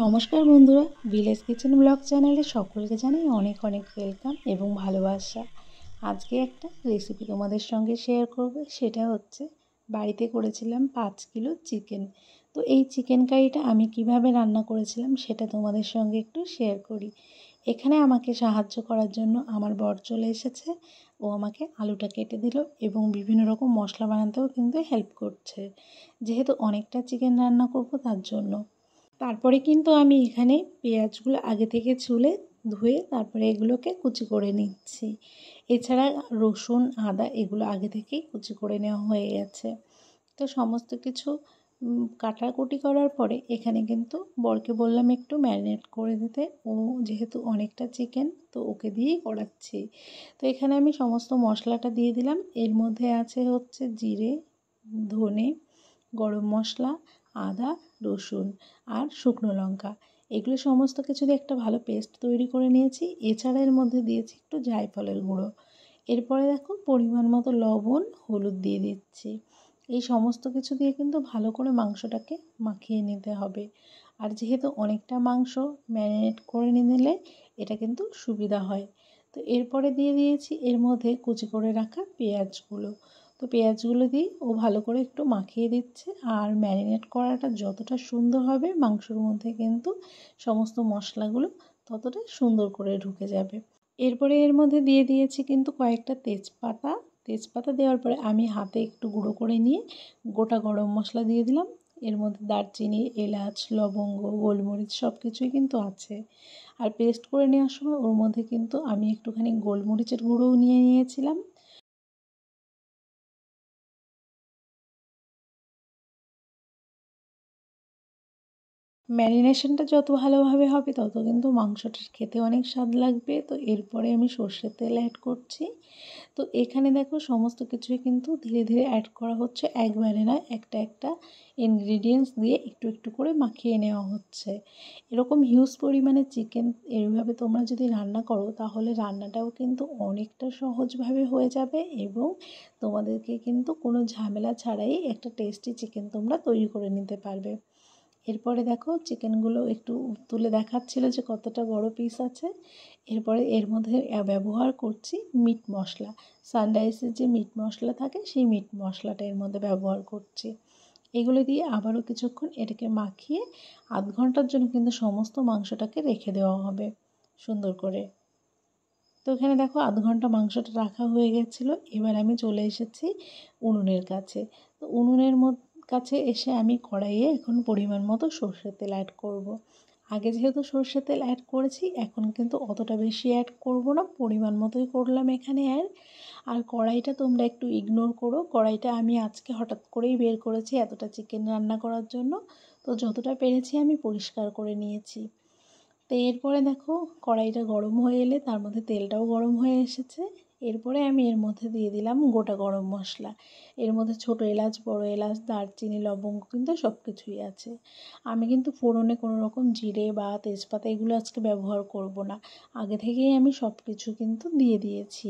নমস্কার বন্ধুরা, village kitchen blog চ্যানেলে সকলকে জানাই অনেক অনেক ওয়েলকাম এবং ভালোবাসা। আজকে একটা রেসিপি তোমাদের সঙ্গে শেয়ার করব। সেটা হচ্ছে বাড়িতে করেছিলাম 5 কিলো চিকেন। তো এই চিকেন কারিটা আমি কিভাবে রান্না করেছিলাম সেটা তোমাদের সঙ্গে একটু শেয়ার করি। এখানে আমাকে সাহায্য করার জন্য আমার বর চলে এসেছে। ও আমাকে আলুটা কেটে দিল এবং বিভিন্ন রকম মশলা বানাতেও কিন্তু হেল্প করছে, যেহেতু অনেকটা চিকেন রান্না করব তার জন্য। তারপরে কিন্তু আমি এখানে পেঁয়াজগুলো আগে থেকে ছুলে ধুয়ে তারপরে এগুলোকে কুচি করে নিচ্ছি। এছাড়া রসুন আদা এগুলো আগে থেকেই কুচি করে নেওয়া হয়ে গেছে। তো সমস্ত কিছু কাটাকুটি করার পরে এখানে কিন্তু বরকে বললাম একটু ম্যারিনেট করে দিতে। ও যেহেতু অনেকটা চিকেন, তো ওকে দিয়েই করাচ্ছি। তো এখানে আমি সমস্ত মশলাটা দিয়ে দিলাম। এর মধ্যে আছে হচ্ছে জিরে, ধনে, গরম মশলা, আদা, রসুন আর শুকনো লঙ্কা। এগুলো সমস্ত কিছু দিয়ে একটা ভালো পেস্ট তৈরি করে নিয়েছি। এছাড়া এর মধ্যে দিয়েছি একটু জায়ফলের গুঁড়ো। এরপরে দেখো পরিমাণ মতো লবণ, হলুদ দিয়ে দিচ্ছি। এই সমস্ত কিছু দিয়ে কিন্তু ভালো করে মাংসটাকে মাখিয়ে নিতে হবে। আর যেহেতু অনেকটা মাংস ম্যারিনেট করে নিলে এটা কিন্তু সুবিধা হয়। তো এরপরে দিয়ে দিয়েছি এর মধ্যে কুচি করে রাখা পেঁয়াজগুলো। তো পেঁয়াজগুলো দিয়ে ও ভালো করে একটু মাখিয়ে দিচ্ছে। আর ম্যারিনেট করাটা যতটা সুন্দর হবে মাংসর মধ্যে কিন্তু সমস্ত মশলাগুলো ততটা সুন্দর করে ঢুকে যাবে। এরপরে এর মধ্যে দিয়ে দিয়েছি কিন্তু কয়েকটা তেজপাতা। তেজপাতা দেওয়ার পরে আমি হাতে একটু গুঁড়ো করে নিয়ে গোটা গরম মশলা দিয়ে দিলাম। এর মধ্যে দারচিনি, এলাচ, লবঙ্গ, গোলমরিচ সব কিছুই কিন্তু আছে। আর পেস্ট করে নেওয়ার সময় ওর মধ্যে কিন্তু আমি একটুখানি গোলমরিচের গুঁড়োও নিয়ে নিয়েছিলাম। ম্যারিনেশনটা যত ভালোভাবে হবে তত কিন্তু মাংসটার খেতে অনেক স্বাদ লাগবে। তো এরপরে আমি সর্ষের তেল অ্যাড করছি। তো এখানে দেখো সমস্ত কিছুই কিন্তু ধীরে ধীরে অ্যাড করা হচ্ছে, একবারে না, একটা একটা ইনগ্রিডিয়েন্টস দিয়ে একটু একটু করে মাখিয়ে নেওয়া হচ্ছে। এরকম হিউজ পরিমাণে চিকেন এইভাবে তোমরা যদি রান্না করো তাহলে রান্নাটাও কিন্তু অনেকটা সহজভাবে হয়ে যাবে এবং তোমাদেরকে কিন্তু কোনো ঝামেলা ছাড়াই একটা টেস্টি চিকেন তোমরা তৈরি করে নিতে পারবে। এরপরে দেখো চিকেনগুলো একটু তুলে দেখাচ্ছিল যে কতটা বড় পিস আছে। এরপরে এর মধ্যে ব্যবহার করছি মিট মশলা। সানরাইসের যে মিট মশলা থাকে সেই মিট মশলাটা এর মধ্যে ব্যবহার করছি। এগুলো দিয়ে আবারও কিছুক্ষণ এটাকে মাখিয়ে আধ ঘন্টার জন্য কিন্তু সমস্ত মাংসটাকে রেখে দেওয়া হবে সুন্দর করে। তো এখানে দেখো আধ ঘন্টা মাংসটা রাখা হয়ে গেছিলো। এবার আমি চলে এসেছি উনুনের কাছে। তো উনুনের কাছে এসে আমি কড়াইয়ে এখন পরিমাণ মতো সর্ষের তেল অ্যাড করব। আগে যেহেতু সর্ষের তেল অ্যাড করেছি এখন কিন্তু অতটা বেশি অ্যাড করব না, পরিমাণ মতোই করলাম এখানে অ্যাড। আর কড়াইটা তোমরা একটু ইগনোর করো, কড়াইটা আমি আজকে হঠাৎ করেই বের করেছি এতটা চিকেন রান্না করার জন্য। তো যতটা পেরেছি আমি পরিষ্কার করে নিয়েছি। তো এরপরে দেখো কড়াইটা গরম হয়ে এলে তার মধ্যে তেলটাও গরম হয়ে এসেছে। এরপরে আমি এর মধ্যে দিয়ে দিলাম গোটা গরম মশলা। এর মধ্যে ছোটো এলাচ, বড় এলাচ, দারচিনি, লবঙ্গ কিন্তু সব কিছুই আছে। আমি কিন্তু ফোড়নে কোনো রকম জিরে বা তেজপাতা এগুলো আজকে ব্যবহার করব না। আগে থেকেই আমি সব কিছু কিন্তু দিয়ে দিয়েছি।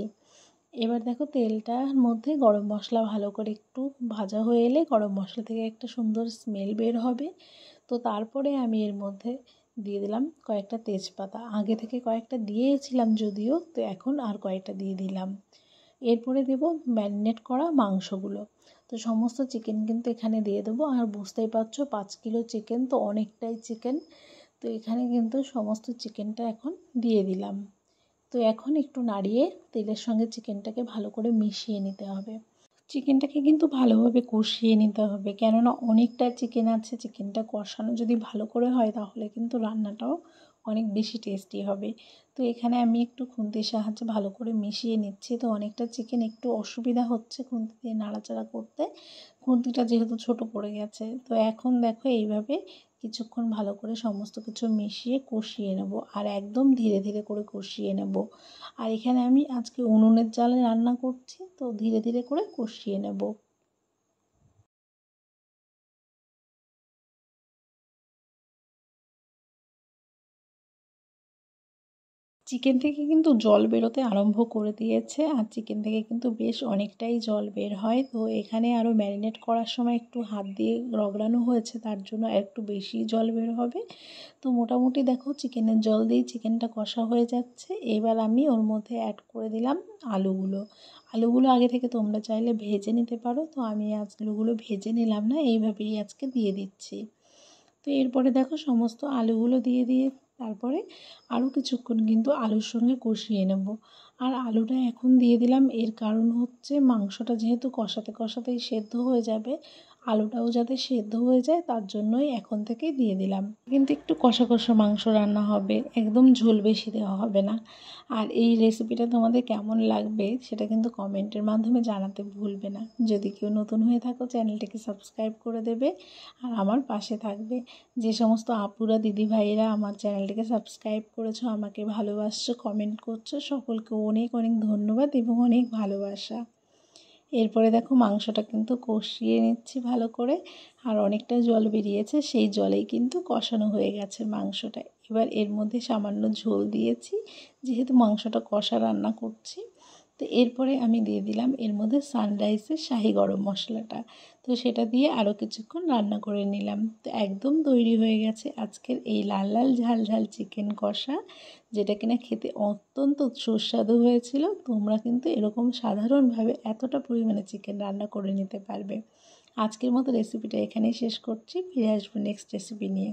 এবার দেখো তেলটার মধ্যে গরম মশলা ভালো করে একটু ভাজা হয়ে এলে গরম মশলা থেকে একটা সুন্দর স্মেল বের হবে। তো তারপরে আমি এর মধ্যে দিয়ে দিলাম কয়েকটা তেজপাতা। আগে থেকে কয়েকটা দিয়েছিলাম যদিও, তো এখন আর কয়েকটা দিয়ে দিলাম। এরপরে দেব ম্যারিনেট করা মাংসগুলো। তো সমস্ত চিকেন কিন্তু এখানে দিয়ে দেবো। আর বুঝতেই পারছো 5 কিলো চিকেন তো অনেকটাই চিকেন। তো এখানে কিন্তু সমস্ত চিকেনটা এখন দিয়ে দিলাম। তো এখন একটু নাড়িয়ে তেলের সঙ্গে চিকেনটাকে ভালো করে মিশিয়ে নিতে হবে। চিকেনটাকে কিন্তু ভালোভাবে কষিয়ে নিতে হবে, কেননা অনেকটা চিকেন আছে। চিকেনটা কষানো যদি ভালো করে হয় তাহলে কিন্তু রান্নাটাও অনেক বেশি টেস্টি হবে। তো এখানে আমি একটু খুন্তির সাহায্যে ভালো করে মিশিয়ে নিচ্ছি। তো অনেকটা চিকেন একটু অসুবিধা হচ্ছে খুন্তি দিয়ে নাড়াচাড়া করতে, খুন্তিটা যেহেতু ছোট পড়ে গেছে। তো এখন দেখো এইভাবে কিছুক্ষণ ভালো করে সমস্ত কিছু মিশিয়ে কষিয়ে নেব, আর একদম ধীরে ধীরে করে কষিয়ে নেব। আর এখানে আমি আজকে উনুনের জালে রান্না করছি, তো ধীরে ধীরে করে কষিয়ে নেব। চিকেন থেকে কিন্তু জল বেরোতে আরম্ভ করে দিয়েছে, আর চিকেন থেকে কিন্তু বেশ অনেকটাই জল বের হয়। তো এখানে আরও ম্যারিনেট করার সময় একটু হাত দিয়ে রগড়ানো হয়েছে, তার জন্য একটু বেশি জল বের হবে। তো মোটামুটি দেখো চিকেনের জল দিয়েই চিকেনটা কষা হয়ে যাচ্ছে। এবার আমি ওর মধ্যে অ্যাড করে দিলাম আলুগুলো আগে থেকে তোমরা চাইলে ভেজে নিতে পারো, তো আমি আলুগুলো ভেজে নিলাম না, এইভাবেই আজকে দিয়ে দিচ্ছি। তো এরপরে দেখো সমস্ত আলুগুলো দিয়ে তারপরে আরও কিছুক্ষণ কিন্তু আলুর সঙ্গে কষিয়ে নেব। আর আলুটা এখন দিয়ে দিলাম, এর কারণ হচ্ছে মাংসটা যেহেতু কষাতে কষাতেই সেদ্ধ হয়ে যাবে, আলুটাও যাতে সেদ্ধ হয়ে যায় তার জন্যই এখন থেকেই দিয়ে দিলাম। কিন্তু একটু কষা কষা মাংস রান্না হবে, একদম ঝোল বেশি দেওয়া হবে না। আর এই রেসিপিটা তোমাদের কেমন লাগবে সেটা কিন্তু কমেন্টের মাধ্যমে জানাতে ভুলবে না। যদি কেউ নতুন হয়ে থাকো চ্যানেলটিকে সাবস্ক্রাইব করে দেবে আর আমার পাশে থাকবে। যে সমস্ত আপুরা দিদিভাইয়েরা আমার চ্যানেলটিকে সাবস্ক্রাইব করেছো, আমাকে ভালোবাসছো, কমেন্ট করছো, সকলকে অনেক অনেক ধন্যবাদ এবং অনেক ভালোবাসা। এরপরে দেখো মাংসটা কিন্তু কষিয়ে নিচ্ছি ভালো করে, আর অনেকটা জল বেরিয়েছে, সেই জলেই কিন্তু কষানো হয়ে গেছে মাংসটা। এবার এর মধ্যে সামান্য ঝোল দিয়েছি, যেহেতু মাংসটা কষা রান্না করছি। তো এরপরে আমি দিয়ে দিলাম এর মধ্যে সানরাইসের শাহি গরম মশলাটা। তো সেটা দিয়ে আরও কিছুক্ষণ রান্না করে নিলাম। তো একদম তৈরি হয়ে গেছে আজকের এই লাল লাল ঝাল ঝাল চিকেন কষা, যেটা কিনা খেতে অত্যন্ত সুস্বাদু হয়েছিল। তোমরা কিন্তু এরকম সাধারণভাবে এতটা পরিমাণে চিকেন রান্না করে নিতে পারবে। আজকের মতো রেসিপিটা এখানেই শেষ করছি, ফিরে আসবো নেক্সট রেসিপি নিয়ে।